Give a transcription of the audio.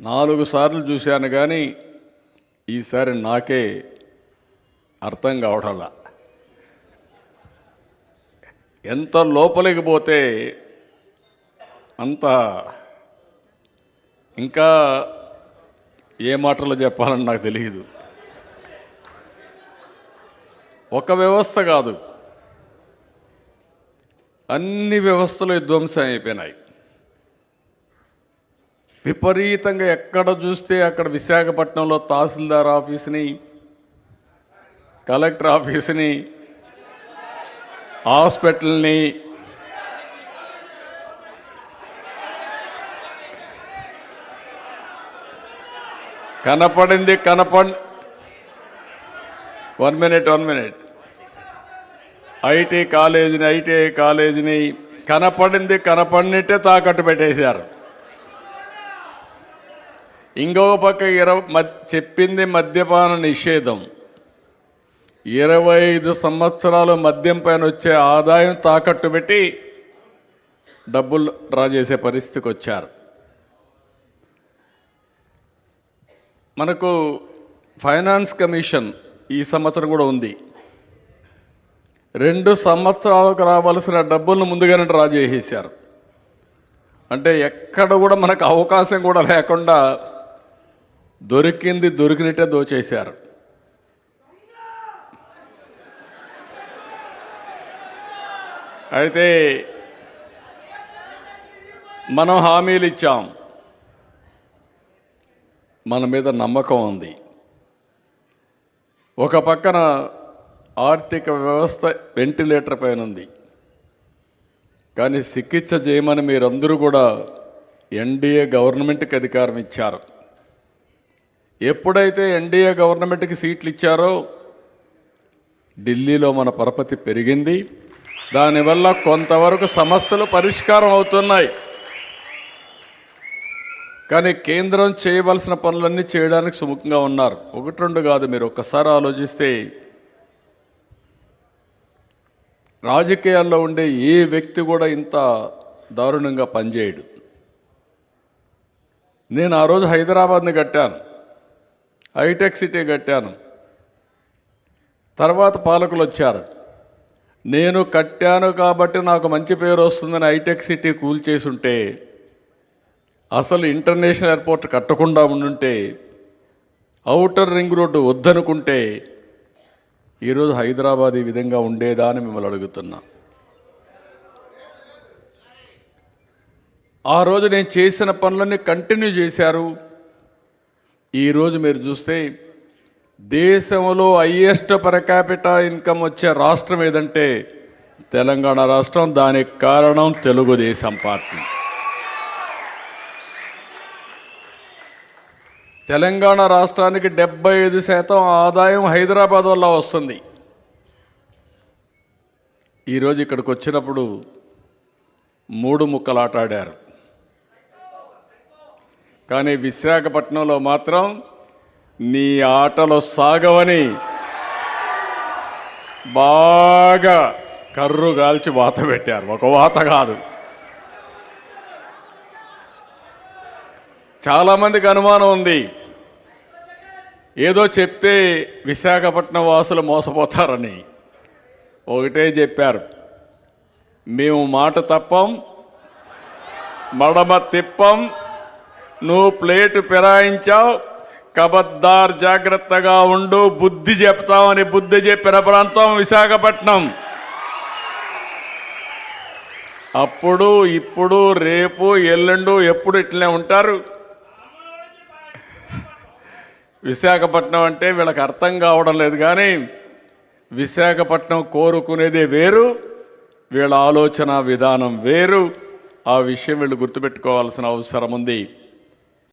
4 సార్లు చూశాను కానీ ఈసారి నాకే అర్థం కావడంలా. ఎంత లోపలికి పోతే అంత ఇంకా ఏ మాటలు చెప్పాలని నాకు తెలియదు. ఒక వ్యవస్థ కాదు, అన్ని వ్యవస్థలు విధ్వంసం అయిపోయినాయి. విపరీతంగా ఎక్కడ చూస్తే అక్కడ విశాఖపట్నంలో తహసీల్దార్ ఆఫీసుని, కలెక్టర్ ఆఫీసుని, హాస్పిటల్ని, కనపడింది వన్ మినిట్ ఐటీఐ కాలేజీని కనపడినట్టే తాకట్టు పెట్టేశారు. ఇంకో పక్క చెప్పింది మద్యపాన నిషేధం. 25 సంవత్సరాలు మద్యం పైన వచ్చే ఆదాయం తాకట్టు పెట్టి డబ్బులు డ్రా చేసే పరిస్థితికి వచ్చారు. మనకు ఫైనాన్స్ కమిషన్ ఈ సంవత్సరం కూడా ఉంది. 2 సంవత్సరాలకు రావాల్సిన డబ్బులను ముందుగానే డ్రా చేసేసారు. అంటే ఎక్కడ కూడా మనకు అవకాశం కూడా లేకుండా దొరికినట్టే దోచేశారు. అయితే మనం హామీలు ఇచ్చాం, మన మీద నమ్మకం ఉంది. ఒక పక్కన ఆర్థిక వ్యవస్థ వెంటిలేటర్ పైన ఉంది, కానీ చికిత్స చేయమని మీరందరూ కూడా ఎన్డీఏ గవర్నమెంట్కి అధికారం ఇచ్చారు. ఎప్పుడైతే ఎన్డీఏ గవర్నమెంట్కి సీట్లు ఇచ్చారో ఢిల్లీలో మన పరపతి పెరిగింది. దానివల్ల కొంతవరకు సమస్యలు పరిష్కారం అవుతున్నాయి. కానీ కేంద్రం చేయవలసిన పనులన్నీ చేయడానికి సుముఖంగా ఉన్నారు. 1-2 కాదు, మీరు ఒక్కసారి ఆలోచిస్తే రాజకీయాల్లో ఉండే ఏ వ్యక్తి కూడా ఇంత దారుణంగా పనిచేయడు. నేను ఆ రోజు హైదరాబాద్ని కట్టాను, హైటెక్ సిటీ కట్టాను. తర్వాత పాలకులు వచ్చారు. నేను కట్టాను కాబట్టి నాకు మంచి పేరు వస్తుందని హైటెక్ సిటీ కూల్చేసి ఉంటే, అసలు ఇంటర్నేషనల్ ఎయిర్పోర్ట్ కట్టకుండా ఉండుంటే, ఔటర్ రింగ్ రోడ్డు వద్దనుకుంటే ఈరోజు హైదరాబాద్ ఈ విధంగా ఉండేదా అని మిమ్మల్ని అడుగుతున్నా. ఆ రోజు నేను చేసిన పనులన్నీ కంటిన్యూ చేశారు. ఈరోజు మీరు చూస్తే దేశంలో హైయెస్ట్ పర్ క్యాపిటల్ ఇన్కమ్ వచ్చే రాష్ట్రం ఏదంటే తెలంగాణ రాష్ట్రం. దానికి కారణం తెలుగుదేశం పార్టీ. తెలంగాణ రాష్ట్రానికి 75% ఆదాయం హైదరాబాద్ వల్ల వస్తుంది. ఈరోజు ఇక్కడికి వచ్చినప్పుడు 3 ముక్కలాట ఆడారు. కానీ విశాఖపట్నంలో మాత్రం నీ ఆటలు సాగవని బాగా కర్రు గాల్చి వాత పెట్టారు. ఒక వాత కాదు. చాలామందికి అనుమానం ఉంది, ఏదో చెప్తే విశాఖపట్నం వాసులు మోసపోతారని. ఒకటే చెప్పారు, మేము మాట తప్పం, మడమ తిప్పం, నువ్వు ప్లేటు ఫిరాయించావు, కబద్దార్ జాగ్రత్తగా ఉండు, బుద్ధి చెప్తామని బుద్ధి చెప్పిన ప్రాంతం విశాఖపట్నం. అప్పుడు ఇప్పుడు రేపు ఎల్లుండు ఎప్పుడు ఇట్లనే ఉంటారు. విశాఖపట్నం అంటే వీళ్ళకి అర్థం కావడం లేదు. కానీ విశాఖపట్నం కోరుకునేదే వేరు, వీళ్ళ ఆలోచన విధానం వేరు. ఆ విషయం వీళ్ళు గుర్తుపెట్టుకోవాల్సిన అవసరం ఉంది.